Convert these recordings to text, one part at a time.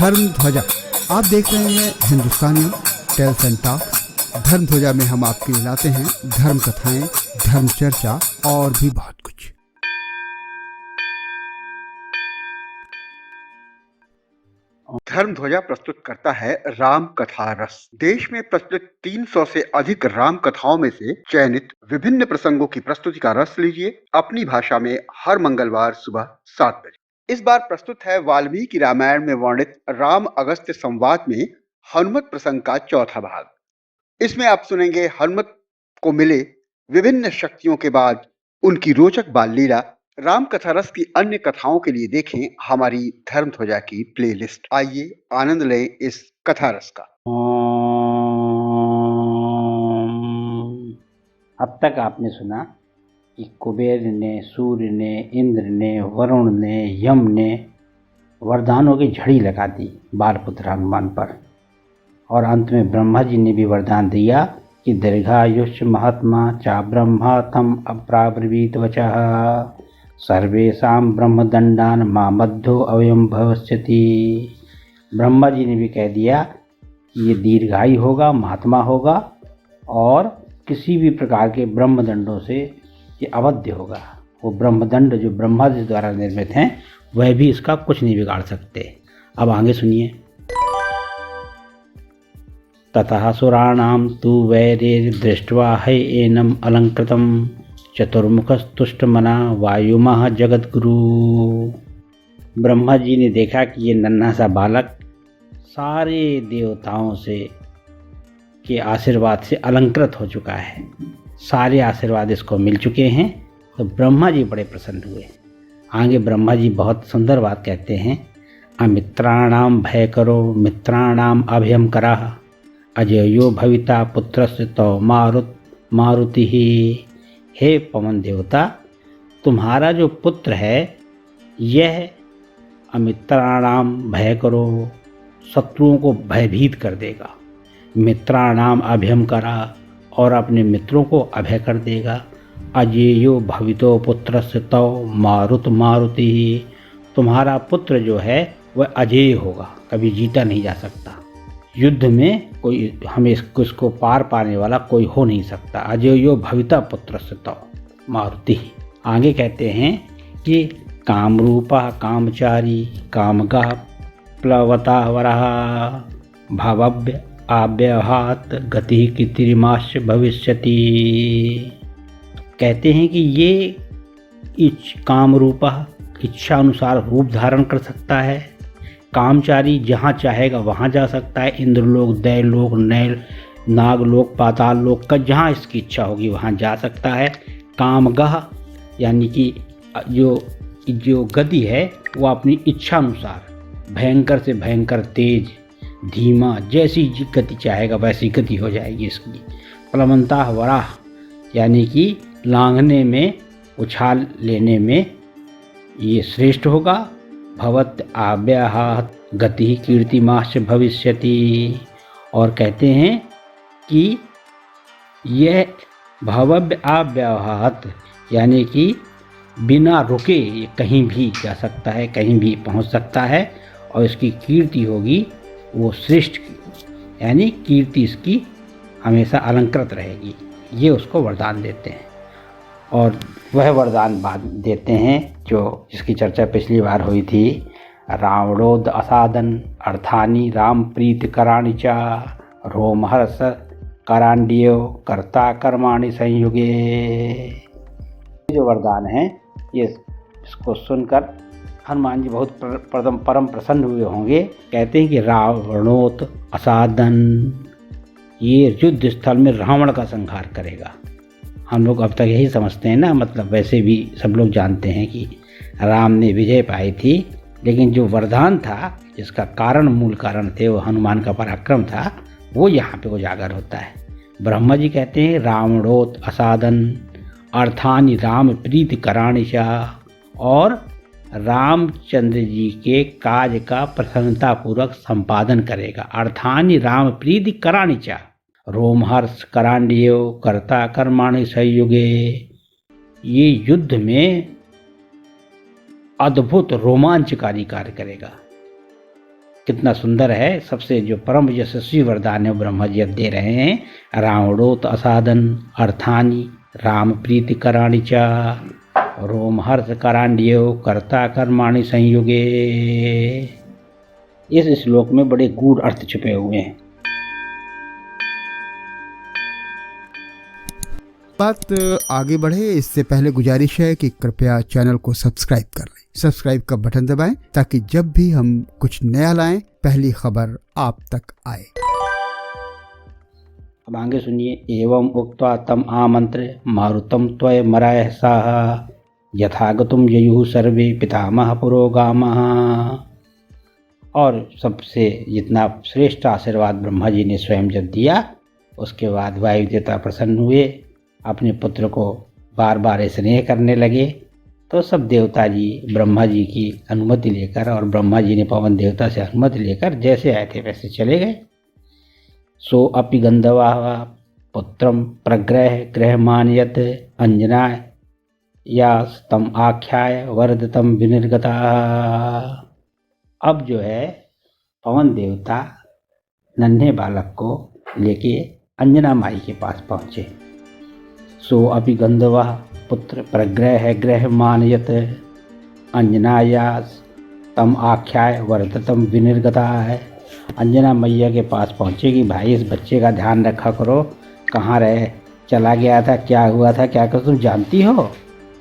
धर्म ध्वजा। आप देख रहे हैं हिंदुस्तानी टेल्स एंड टॉक्स। धर्म ध्वजा में हम आपके लिए लाते हैं धर्म कथाएं, धर्म चर्चा और भी बहुत कुछ। धर्म ध्वजा प्रस्तुत करता है राम कथा रस। देश में प्रचलित 300 से अधिक राम कथाओं में से चयनित विभिन्न प्रसंगों की प्रस्तुति का रस लीजिए अपनी भाषा में हर मंगलवार सुबह 7 बजे। इस बार प्रस्तुत है वाल्मीकि रामायण में वर्णित राम अगस्त्य संवाद में हनुमत प्रसंग का चौथा भाग। इसमें आप सुनेंगे हनुमत को मिले विभिन्न शक्तियों के बाद उनकी रोचक बाल लीला। राम कथा रस की अन्य कथाओं के लिए देखें हमारी धर्म ध्वजा की प्लेलिस्ट। आइए आनंद लें इस कथा रस का। अब तक आपने सुना कि कुबेर ने, सूर्य ने, इंद्र ने, वरुण ने, यम ने वरदानों की झड़ी लगा दी बालपुत्र हनुमान पर, और अंत में ब्रह्मा जी ने भी वरदान दिया कि दीर्घायुष्य महात्मा चा ब्रह्मा तम अप्राब्रवीत वचः सर्वेषां ब्रह्मदंडान मामद्धो अवयम भविष्यति। ब्रह्मा जी ने भी कह दिया कि ये दीर्घायु होगा, महात्मा होगा और किसी भी प्रकार के ब्रह्मदंडों से ये अवध्य होगा। वो ब्रह्मदंड जो ब्रह्मा जी द्वारा निर्मित हैं वह भी इसका कुछ नहीं बिगाड़ सकते। अब आगे सुनिए। ततः सुराणां तु वैरेर्दृष्ट्वा है एनम अलंकृतम चतुर्मुखस्तुष्टमना वायुमः जगद्गुरु। ब्रह्मा जी ने देखा कि ये नन्हा सा बालक सारे देवताओं से के आशीर्वाद से अलंकृत हो चुका है, सारे आशीर्वाद इसको मिल चुके हैं। तो ब्रह्मा जी बड़े प्रसन्न हुए। आगे ब्रह्मा जी बहुत सुंदर बात कहते हैं। अमित्राणाम भय करो मित्राणाम अभयम करा अजयो भविता पुत्रस्य तो मारुति ही। हे पवन देवता, तुम्हारा जो पुत्र है यह अमित्राणाम भय करो, शत्रुओं को भयभीत कर देगा, मित्राणाम अभयम करा और अपने मित्रों को अभय कर देगा, अजेयो भवितो पुत्रस्य तौ मारुति ही। तुम्हारा पुत्र जो है वह अजेय होगा, कभी जीता नहीं जा सकता। युद्ध में कोई हमें इसको पार पाने वाला कोई हो नहीं सकता। अजेयो भविता पुत्रस्य तौ मारुति। आगे कहते हैं कि कामरूपा कामचारी कामगा प्लवता वरः भवभ्य आव्यहात गति कीर्तिमाश्च भविष्यति। कहते हैं कि ये कामरूपा इच्छा अनुसार रूप धारण कर सकता है, कामचारी जहाँ चाहेगा वहाँ जा सकता है, इंद्रलोक, दैलोक, नैल, नागलोक, पाताल लोक का जहाँ इसकी इच्छा होगी वहाँ जा सकता है। कामगह यानी कि जो गति है वो अपनी इच्छा अनुसार भयंकर से भयंकर तेज, धीमा, जैसी गति चाहेगा वैसी गति हो जाएगी इसकी। प्लवंता वराह यानी कि लांघने में, उछाल लेने में ये श्रेष्ठ होगा। भवत आव्याहात गति कीर्तिमाश्च भविष्यति। और कहते हैं कि यह भवभ्य आव्याहात यानी कि बिना रुके ये कहीं भी जा सकता है, कहीं भी पहुंच सकता है, और इसकी कीर्ति होगी वो श्रेष्ठ यानी कीर्ति इसकी हमेशा अलंकृत रहेगी। ये उसको वरदान देते हैं। और वह वरदान बाद देते हैं जिसकी चर्चा पिछली बार हुई थी। रावणोद असाधन अर्थानि राम प्रीत कराणि चा रोमहर्ष करांडियो कर्ता कर्माणि संयुगे। जो वरदान है ये इसको सुनकर हनुमान जी बहुत परम प्रसन्न हुए होंगे। कहते हैं कि रावणोत असाधन, ये युद्ध स्थल में रावण का संहार करेगा। हम लोग अब तक यही समझते हैं ना, मतलब वैसे भी सब लोग जानते हैं कि राम ने विजय पाई थी, लेकिन जो वरदान था जिसका कारण, मूल कारण थे वो हनुमान का पराक्रम था, वो यहाँ पे उजागर होता है। ब्रह्मा जी कहते हैं रावणोत असाधन अर्थानि राम प्रीति कराणि चा, और रामचंद्र जी के कार्य का प्रसन्नतापूर्वक संपादन करेगा। अर्थानि राम प्रीति कराणि चा रोमहर्ष करांडियो कर्ता कर्माणि संयुगे। ये युद्ध में अद्भुत रोमांचकारी कार्य करेगा। कितना सुंदर है। सबसे जो परम यशस्वी वरदान है ब्रह्मा जी अब दे रहे हैं। रावणोत असाधन अर्थानी राम प्रीति कराणी चा रोम हर्ष करांड्यो कर्ता कर्माणि संयुगे। इस श्लोक में बड़े गूढ़ अर्थ छुपे हुए हैं। बात आगे बढ़े इससे पहले गुजारिश है कि कृपया चैनल को सब्सक्राइब कर लें। सब्सक्राइब का बटन दबाएं ताकि जब भी हम कुछ नया लाएं पहली खबर आप तक आए। अब आगे सुनिए। एवं उक्त्वा तम आमंत्र्य मारुतम त्वय मराय साह यथागतुम ययुः सर्वे पितामह पुरोगामः। और सबसे जितना श्रेष्ठ आशीर्वाद ब्रह्मा जी ने स्वयं जब दिया, उसके बाद वायु देवता प्रसन्न हुए, अपने पुत्र को बार बार स्नेह करने लगे। तो सब देवता जी ब्रह्मा जी की अनुमति लेकर और ब्रह्मा जी ने पवन देवता से अनुमति लेकर जैसे आए थे वैसे चले गए। सो अपि गंधर्वाः पुत्रम प्रग्रह गृहमानयत अंजना या तम आख्याय वर्धतम विनिर्गता। अब जो है पवन देवता नन्हे बालक को लेके अंजना माई के पास पहुँचे। सो अपि गंधर्वः पुत्र प्रग्रह गृह मानयत अंजनाया तम आख्याय वर्धतम विनिर्गता है। अंजना मैया के पास पहुँचे कि भाई इस बच्चे का ध्यान रखा करो, कहाँ रहे, चला गया था, क्या हुआ था, क्या कर तुम जानती हो।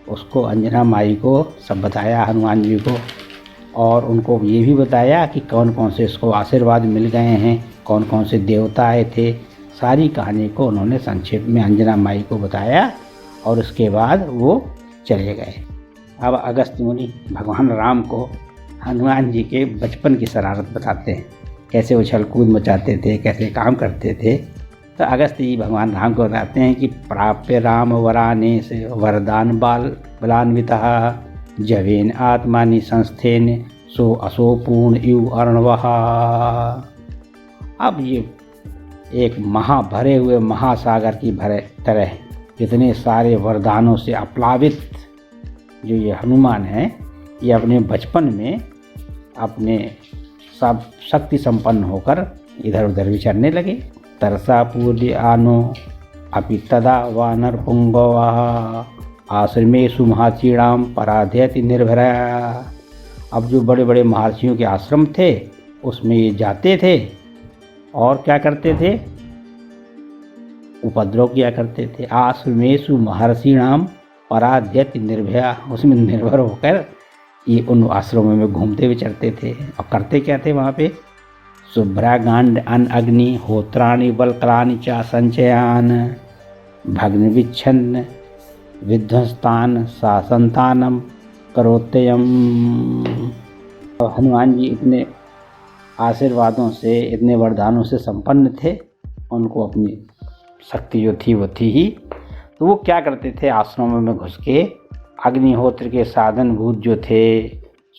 उसको अंजना माई को सब बताया हनुमान जी को, और उनको ये भी बताया कि कौन कौन से इसको आशीर्वाद मिल गए हैं, कौन कौन से देवता आए थे। सारी कहानी को उन्होंने संक्षेप में अंजना माई को बताया और उसके बाद वो चले गए। अब अगस्त मुनि भगवान राम को हनुमान जी के बचपन की शरारत बताते हैं, कैसे उछल कूद मचाते थे, कैसे काम करते थे। तो अगस्त जी भगवान राम को बताते हैं कि प्राप्य राम वराने से वरदान बलान्वितः जवेन आत्मानि संस्थेन सो असो पूर्ण इव अर्णवः। अब ये एक भरे हुए महासागर की तरह इतने सारे वरदानों से अप्लावित जो ये हनुमान हैं, ये अपने बचपन में अपने सब शक्ति संपन्न होकर इधर उधर विचरने लगे। तरसा पूर्य आनो अपि तदा वानर पुंगवाः आश्रमेषु महर्षीणाम पराध्यति निर्भरा। अब जो बड़े बड़े महर्षियों के आश्रम थे उसमें ये जाते थे और क्या करते थे, उपद्रव किया करते थे। आश्रमेषु महर्षीणाम पराध्यति निर्भया, उसमें निर्भर होकर ये उन आश्रमों में घूमते विचरते थे। और करते क्या थे वहाँ पे, शुभ्रागांड अन अग्नि होत्राणि बलकलानि चा संचयान भग्न विच्छिन्न विध्वस्तान सासंतानम करोत्ययम। हनुमान जी इतने आशीर्वादों से, इतने वरदानों से संपन्न थे, उनको अपनी शक्ति जो थी वो थी ही। तो वो क्या करते थे, आश्रमों में घुस के अग्निहोत्र के साधनभूत जो थे,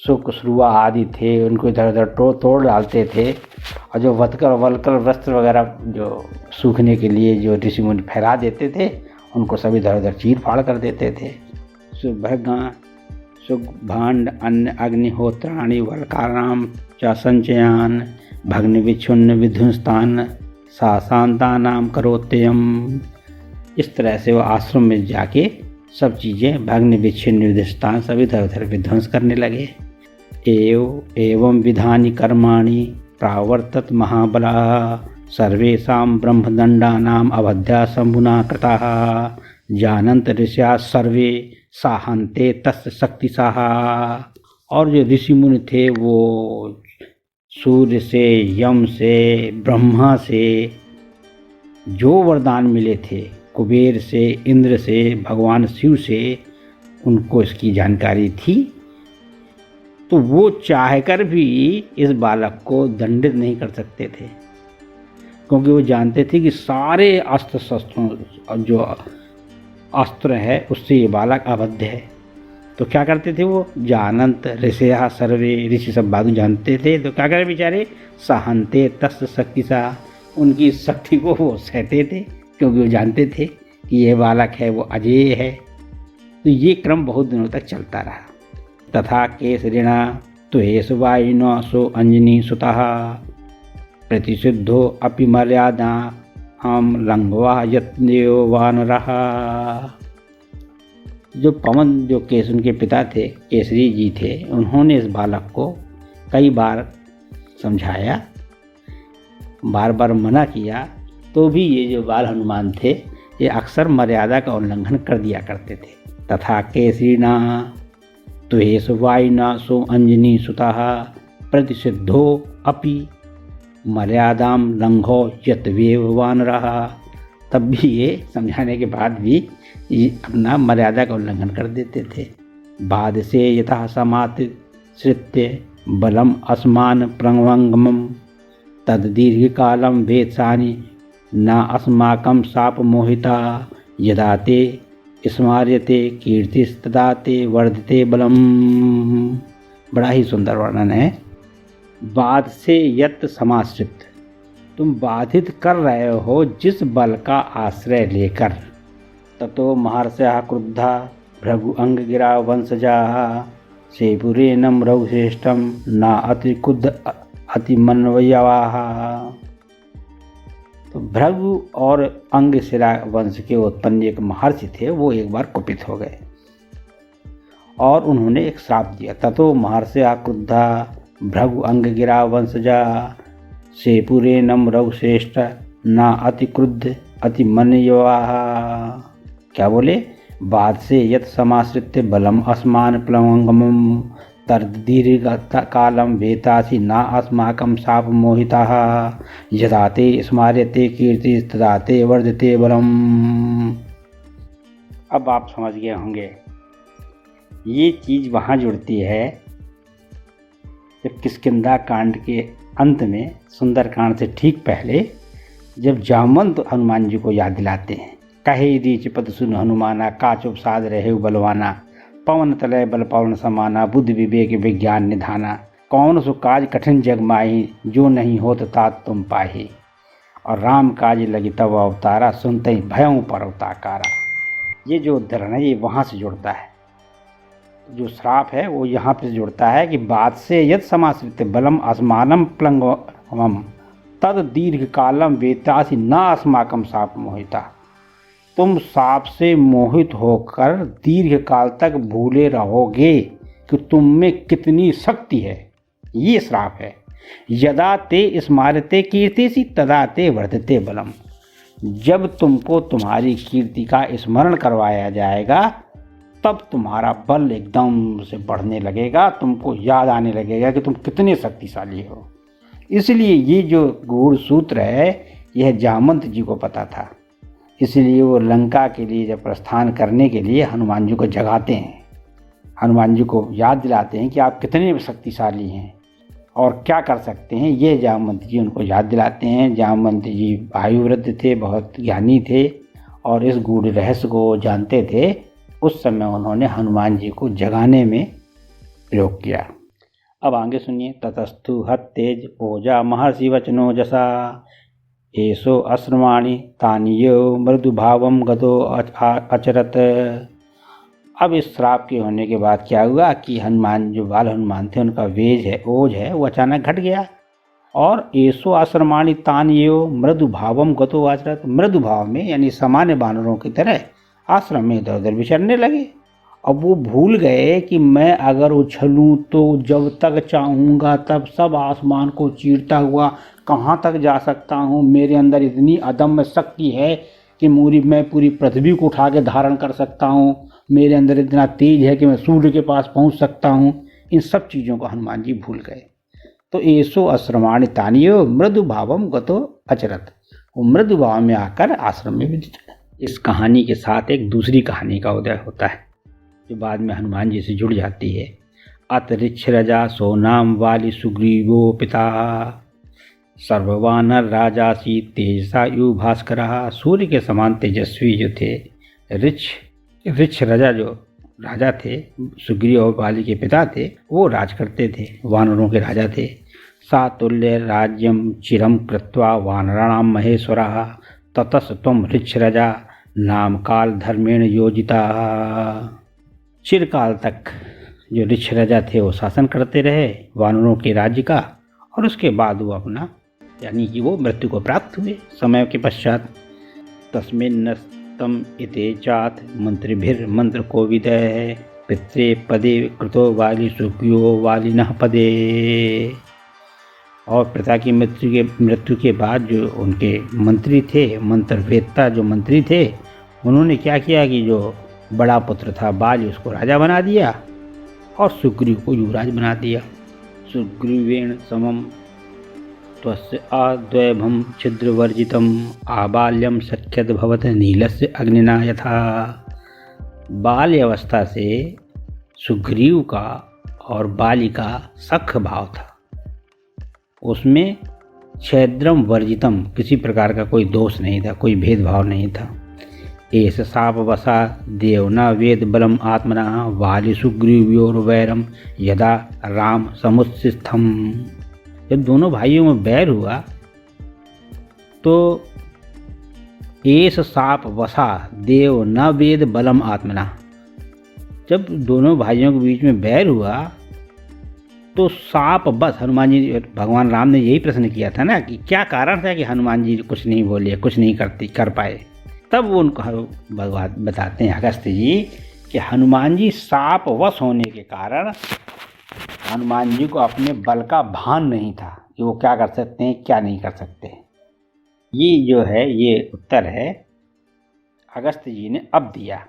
सुख श्रुआ आदि थे, उनको इधर उधर तोड़ डालते थे। और जो वलकर वस्त्र वगैरह जो सूखने के लिए जो ऋषि मुनि फैला देते थे, उनको सब इधर उधर चीर फाड़ कर देते थे। सुभांड अन्न अग्निहोत्राणि वल्कानाम च संचयान भग्न विच्छुन्न विध्वस्तान साशांतानाम करोत्ययम। इस तरह से वो आश्रम में जाके सब चीज़ें भग्न विच्छिन्न विध्वस्तान सब इधर उधर विध्वंस करने लगे। एवं विधानि कर्माणि प्रावर्तत महाबला सर्वेषां ब्रह्मदंडानाम अवध्या शंभुना कृताः जानन्त ऋषया सर्वे साहन्ते तस्य शक्तिशाः। और जो ऋषि मुनि थे वो सूर्य से, यम से, ब्रह्मा से जो वरदान मिले थे, कुबेर से, इंद्र से, भगवान शिव से, उनको इसकी जानकारी थी। तो वो चाहकर भी इस बालक को दंडित नहीं कर सकते थे, क्योंकि वो जानते थे कि सारे अस्त्र शस्त्रों जो अस्त्र है उससे ये बालक अबद्ध है। तो क्या करते थे वो, जानंत ऋषया सर्वे, ऋषि सब बात जानते थे। तो क्या करे बेचारे, सहनते तस् शक्तिशा, उनकी शक्ति को वो सहते थे, क्योंकि वो जानते थे कि ये बालक है वो अजेय है। तो ये क्रम बहुत दिनों तक चलता रहा। तथा केसरिणा त्वेषवायिनो सो अंजनी सुतः प्रतिषिद्धो अपि मर्यादा हम लंघवा यत्नेयो वानरः। जो पवन जो उनके पिता थे, केसरी जी थे, उन्होंने इस बालक को कई बार समझाया, बार बार मना किया, तो भी ये जो बाल हनुमान थे ये अक्सर मर्यादा का उल्लंघन कर दिया करते थे। तथा केसरीना त्वेषवायिना सो अंजनी सुतः प्रतिषिद्धो अपि मर्यादाम लंघो यत्वेव वानरः। तब भी ये समझाने के बाद भी ये अपना मर्यादा का उल्लंघन कर देते थे। बाद से यथा समाश्रित्य बलम अस्मान प्रवंगमम तद दीर्घकालम वेत्सानि न अस्माकं शाप मोहिता यदा ते स्मार्यते कीर्तिस्तदा ते वर्धते बलम। बड़ा ही सुंदर वर्णन है। बाद से यत समाश्रित, तुम बाधित कर रहे हो जिस बल का आश्रय लेकर। ततो महर्षयः क्रुद्धा भृगु अंग गिरा वंशजा सेपुरेणम रघुश्रेष्ठम न अतिकुद्ध अतिमन्वयवाः। तो भृगु और अंगशिरा वंश के उत्पन्न एक महर्षि थे, वो एक बार कुपित हो गए और उन्होंने एक श्राप दिया। ततो महर्षयः क्रुद्धा भृगु अंगगिरा वंशजा सेपुरेणम रघुश्रेष्ठ न अतिक्रुद्ध अतिमन्यवाः। क्या बोले? बाद से यत समाश्रित्य बलम अस्मान प्लवंगमम तर्दीर्घ कालम वेतासी न अस्माकं शाप मोहिताः यदा ते स्मार्यते कीर्ति तदा ते वर्धते बलम। अब आप समझ गए होंगे, ये चीज़ वहाँ जुड़ती है जब किष्किंधा कांड के अंत में, सुंदर कांड से ठीक पहले, जब जामवंत हनुमान जी को याद दिलाते हैं। कहे रीच पद सुन हनुमाना काचुप साध रहे बलवाना पवन तलय बल पवन समाना बुद्धि विवेक विज्ञान निधाना कौन सो काज कठिन जग माही जो नहीं होत तात तुम पाही और राम काज लगी तब अवतारा सुनते ही भयों पर अवताकारा। ये जो उद्धरण है ये वहाँ से जुड़ता है, जो श्राप है वो यहाँ पे जुड़ता है कि बाद से यद समाश्रित बलम अस्मानम प्लंगम तद दीर्घ कालम वेतासी न अस्माकम शाप मोहिता। तुम शाप से मोहित होकर दीर्घ काल तक भूले रहोगे कि तुम में कितनी शक्ति है। ये श्राप है। यदा ते स्मारते कीर्तिसी तदा ते वर्धते बलम। जब तुमको तुम्हारी कीर्ति का स्मरण करवाया जाएगा तब तुम्हारा बल एकदम से बढ़ने लगेगा, तुमको याद आने लगेगा कि तुम कितने शक्तिशाली हो। इसलिए ये जो गूढ़ सूत्र है यह जामवंत जी को पता था, इसलिए वो लंका के लिए जब प्रस्थान करने के लिए हनुमान जी को जगाते हैं, हनुमान जी को याद दिलाते हैं कि आप कितने शक्तिशाली हैं और क्या कर सकते हैं। ये जामवंत जी उनको याद दिलाते हैं। जामवंत जी आयुवृद्ध थे, बहुत ज्ञानी थे और इस गूढ़ रहस्य को जानते थे। उस समय उन्होंने हनुमान जी को जगाने में प्रयोग किया। अब आगे सुनिए। ततस्तु हत तेज ओजा महर्षि वचनो जसा एसो अस्रमाणि तानियो मृदुभावम गतो अचरत। अब इस श्राप के होने के बाद क्या हुआ कि हनुमान, जो बाल हनुमान थे, उनका वेज है, ओज है, वो अचानक घट गया और एसो आश्रमाणि तानियो मृदुभावम गतो आचरत। मृदुभाव में यानी सामान्य बानरों की तरह आश्रम में इधर उधर विचरने लगे। अब वो भूल गए कि मैं अगर उछलूँ तो जब तक चाहूँगा तब सब आसमान को चीरता हुआ कहाँ तक जा सकता हूँ। मेरे अंदर इतनी अदम्य शक्ति है कि मैं पूरी पृथ्वी को उठा के धारण कर सकता हूँ। मेरे अंदर इतना तेज है कि मैं सूर्य के पास पहुँच सकता हूँ। इन सब चीज़ों को हनुमान जी भूल गए। तो एसो आश्रमाणि तानियो मृदु भावम गतो अचरत। वो मृदु भाव में आकर आश्रम में विदित। इस कहानी के साथ एक दूसरी कहानी का उदय होता है जो बाद में हनुमान जी से जुड़ जाती है। अत ऋक्षरजा सोनाम वाली सुग्रीवो पिता सर्ववानर राजासी तेजसा यु भास्कर। सूर्य के समान तेजस्वी जो थे ऋक्ष राजा, जो राजा थे, सुग्रीव और वाली के पिता थे, वो राज करते थे, वानरों के राजा थे। सातुल्य राज्यम चिरम कृत्वा वानराणाम महेश्वरः ततस त्वं ऋक्षरजा नाम काल धर्मेण योजिता। चिरकाल तक जो ऋक्ष राजा थे वो शासन करते रहे वानरों के राज्य का, और उसके बाद वो अपना यानी कि वो मृत्यु को प्राप्त हुए समय के पश्चात। तस्मिन्नस्तम इते चाथ मंत्रिभिर मंत्र को विदय पित्रे पदे कृतो वाली सुखियो वालिनः पदे। और पिता की मृत्यु के बाद जो उनके मंत्री थे, मंत्रवेत्ता जो मंत्री थे, उन्होंने क्या किया कि जो बड़ा पुत्र था बाली उसको राजा बना दिया और सुग्रीव को युवराज बना दिया। सुग्रीवेण समम त्वस्य आद्वैभम छिद्रवर्जितम आबाल्यम सख्यत भवत नीलस्य अग्निना यथा। बाल्य अवस्था से सुग्रीव का और बाली का सख्य भाव था, उसमें छेद्रम वर्जितम किसी प्रकार का कोई दोष नहीं था, कोई भेदभाव नहीं था। एस साप वसा देव न वेद बलम आत्मना वाली सुग्रीव्योर वैरम यदा राम समुत्सिस्थम। जब दोनों भाइयों में बैर हुआ तो एस साप वसा देव न वेद बलम आत्मना, जब दोनों भाइयों के बीच में बैर हुआ तो साप बस हनुमान जी, भगवान राम ने यही प्रश्न किया था ना कि क्या कारण था कि हनुमान जी कुछ नहीं बोले, कुछ नहीं कर पाए। तब वो उनको भगवान बताते हैं अगस्त्य जी कि हनुमान जी साप वश होने के कारण हनुमान जी को अपने बल का भान नहीं था कि वो क्या कर सकते हैं क्या नहीं कर सकते। ये जो है ये उत्तर है अगस्त्य जी ने अब दिया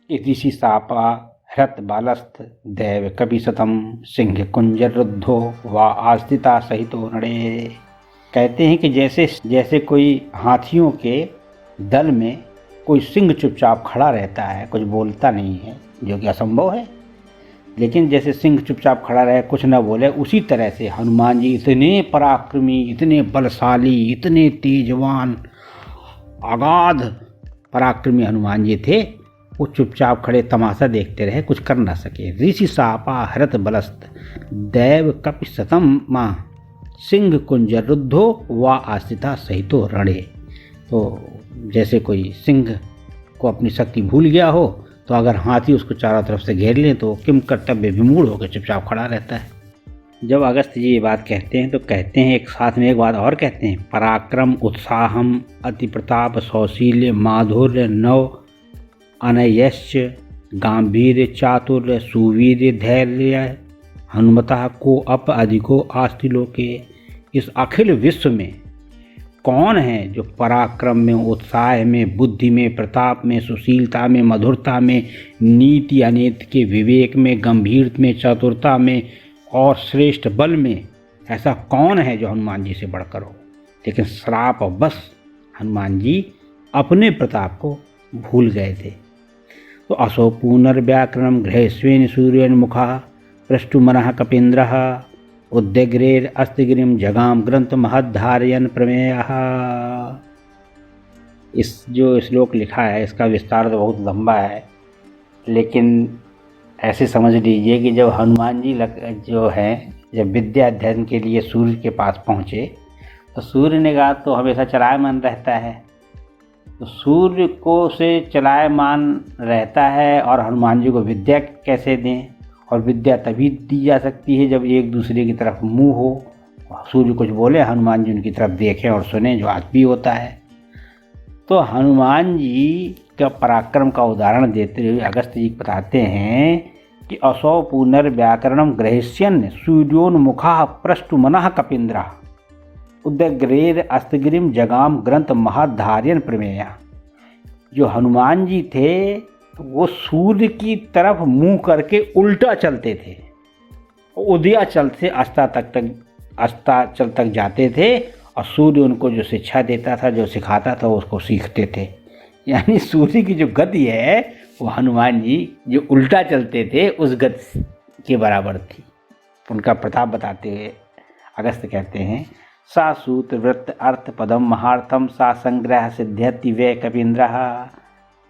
कि ऋषि सापा हृत बालस्थ दैव कपिशतम सिंह कुंजर रुद्धो व आस्थिता सहितो नड़े। कहते हैं कि जैसे कोई हाथियों के दल में कोई सिंह चुपचाप खड़ा रहता है, कुछ बोलता नहीं है, जो कि असंभव है, लेकिन जैसे सिंह चुपचाप खड़ा रहे कुछ न बोले, उसी तरह से हनुमान जी इतने पराक्रमी, इतने बलशाली, इतने तेजवान, अगाध पराक्रमी हनुमान जी थे, वो चुपचाप खड़े तमाशा देखते रहे, कुछ कर ना सके। ऋषि सापा हरत बलस्त दैव कपिशतम माँ सिंह कुंजर रुद्धो व आस्थिता सहितो रणे। तो जैसे कोई सिंह को अपनी शक्ति भूल गया हो तो अगर हाथी उसको चारों तरफ से घेर लें तो किम कर्तव्य विमूढ़ होकर चुपचाप खड़ा रहता है। जब अगस्त्य जी ये बात कहते हैं तो कहते हैं एक साथ में एक बात और कहते हैं, पराक्रम उत्साहम अति प्रताप सौशील्य माधुर्य नव अनयश्च गांभीर्य चातुर्य सुवीर्य धैर्य हनुमतः को अप अधिको आस्ति लोके। इस अखिल विश्व में कौन है जो पराक्रम में, उत्साह में, बुद्धि में, प्रताप में, सुशीलता में, मधुरता में, नीति अनीति के विवेक में, गंभीर में, चतुरता में और श्रेष्ठ बल में, ऐसा कौन है जो हनुमान जी से बढ़कर हो। लेकिन श्राप बस हनुमान जी अपने प्रताप को भूल गए थे। तो असो पुनर्व्याकरणम गृहस्वेन सूर्यन मुखा पृष्ठु मनः कपीन्द्रः उद्यग्रेर अस्तिगिरिम जगाम ग्रंथ महद्धारयन प्रमेयः। इस जो श्लोक लिखा है इसका विस्तार तो बहुत लंबा है, लेकिन ऐसे समझ लीजिए कि जब हनुमान जी जो हैं जब विद्या अध्ययन के लिए सूर्य के पास पहुँचे तो सूर्य ने कहा तो हमेशा चलायमान रहता है, तो सूर्य को से चलायमान रहता है और हनुमान जी को विद्या कैसे दें। और विद्या तभी दी जा सकती है जब एक दूसरे की तरफ मुंह हो, सूर्य कुछ बोले हनुमान जी उनकी तरफ देखें और सुने, जो आज भी होता है। तो हनुमान जी का पराक्रम का उदाहरण देते हुए अगस्त्य जी बताते हैं कि असौ पुनर्व्याकरणम ग्रहिष्यन सूर्योन्मुखा पृष्ठु मनः कपीन्द्रः उद्यग्रेर अस्तिगिरिम जगाम ग्रंथ महाधार्यन प्रमेय। जो हनुमान जी थे वो सूर्य की तरफ मुंह करके उल्टा चलते थे, उदयाचल से अस्ताचल तक जाते थे और सूर्य उनको जो शिक्षा देता था, जो सिखाता था, उसको सीखते थे। यानी सूर्य की जो गति है वो हनुमान जी जो उल्टा चलते थे उस गति के बराबर थी। उनका प्रताप बताते हुए अगस्त्य कहते हैं, सा सूत वृत्त अर्थ पदम महार्थम सा संग्रह सिद्ध्यति वे कपीन्द्रः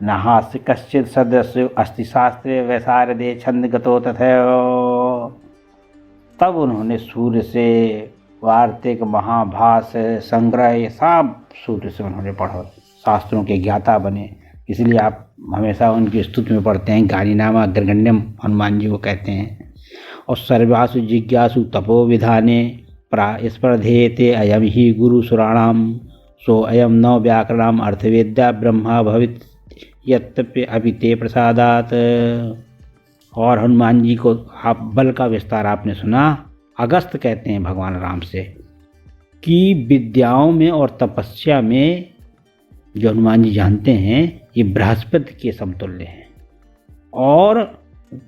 नहास्य कश्चित सदस्य अस्ति शास्त्रे वैसारदे छंद गतो तथैव। तब उन्होंने सूर्य से वार्तिक महाभास संग्रह ये सब सूर्य से उन्होंने पढ़ा, शास्त्रों के ज्ञाता बने। इसलिए आप हमेशा उनकी स्तुति में पढ़ते हैं, गानीनामा अग्रगण्यम हनुमान जी को कहते हैं। और सर्वासु जिज्ञासु तपो विधाने स्पर्धेते अयम ही गुरु सुराणाम सो अयम न व्याकरणाम अर्थवेद्या ब्रह्मा भवित यत्तप्य अभिते प्रसादात। और हनुमान जी को आप बल का विस्तार आपने सुना। अगस्त कहते हैं भगवान राम से कि विद्याओं में और तपस्या में जो हनुमान जी जानते हैं ये बृहस्पति के समतुल्य हैं, और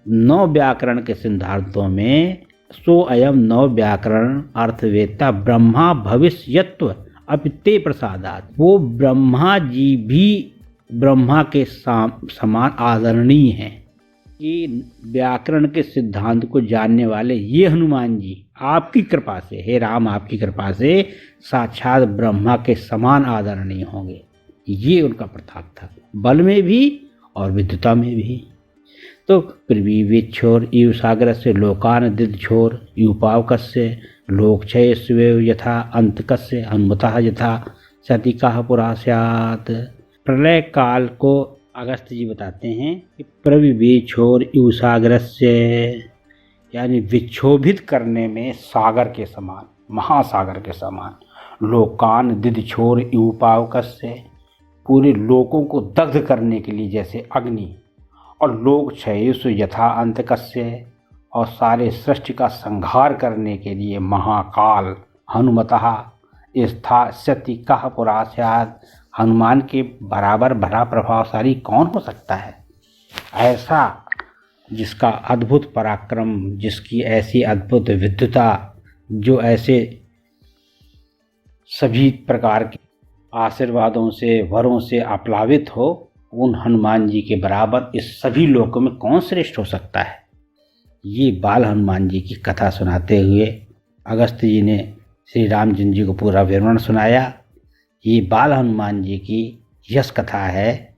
9 व्याकरण के सिद्धांतों में सो अयम 9 व्याकरण अर्थवेत्ता ब्रह्मा भविष्यत्व अपिते प्रसादात। वो ब्रह्मा जी भी ब्रह्मा के समान आदरणीय हैं कि व्याकरण के सिद्धांत को जानने वाले ये हनुमान जी आपकी कृपा से, हे राम आपकी कृपा से साक्षात ब्रह्मा के समान आदरणीय होंगे। ये उनका प्रताप था, बल में भी और विद्युता में भी। तो पृथ्वी विच्छोर इव सागर से लोकान दिद छोर युपावकस्य लोकक्षय स्वेव यथा अंतकस्य हनुमतः यथा सतिका पुरा स्यात्। प्रलय काल को अगस्त जी बताते हैं कि पृथ्वी विच्छोर इव सागर से, यानी विक्षोभित करने में सागर के समान, महासागर के समान, लोकान दिद छोर इव पावकस्य, पूरे लोकों को दग्ध करने के लिए जैसे अग्नि, और लोक क्षयसु यथा अंतकस्य, और सारे सृष्टि का संहार करने के लिए महाकाल हनुमतः स्था सति कह पुरास्याद। हनुमान के बराबर भरा प्रभावशाली कौन हो सकता है? ऐसा जिसका अद्भुत पराक्रम, जिसकी ऐसी अद्भुत विद्युता, जो ऐसे सभी प्रकार के आशीर्वादों से वरों से आप्लावित हो, उन हनुमान जी के बराबर इस सभी लोकों में कौन श्रेष्ठ हो सकता है? ये बाल हनुमान जी की कथा सुनाते हुए अगस्त जी ने श्री रामचंद्र जी को पूरा विवरण सुनाया। ये बाल हनुमान जी की यश कथा है,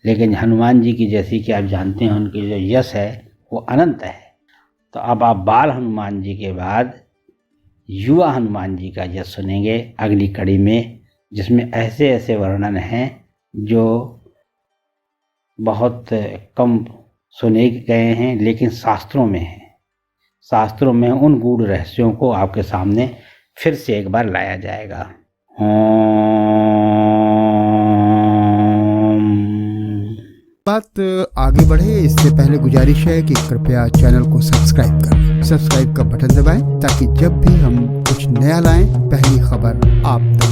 लेकिन हनुमान जी की जैसी कि आप जानते हैं उनकी जो यश है वो अनंत है। तो अब आप बाल हनुमान जी के बाद युवा हनुमान जी का यश सुनेंगे अगली कड़ी में, जिसमें ऐसे ऐसे वर्णन हैं जो बहुत कम सुने गए हैं, लेकिन शास्त्रों में हैं। शास्त्रों में उन गूढ़ रहस्यों को आपके सामने फिर से एक बार लाया जाएगा। बात आगे बढ़े इससे पहले गुजारिश है कि कृपया चैनल को सब्सक्राइब करें। सब्सक्राइब का बटन दबाएं ताकि जब भी हम कुछ नया लाएं पहली खबर आप तक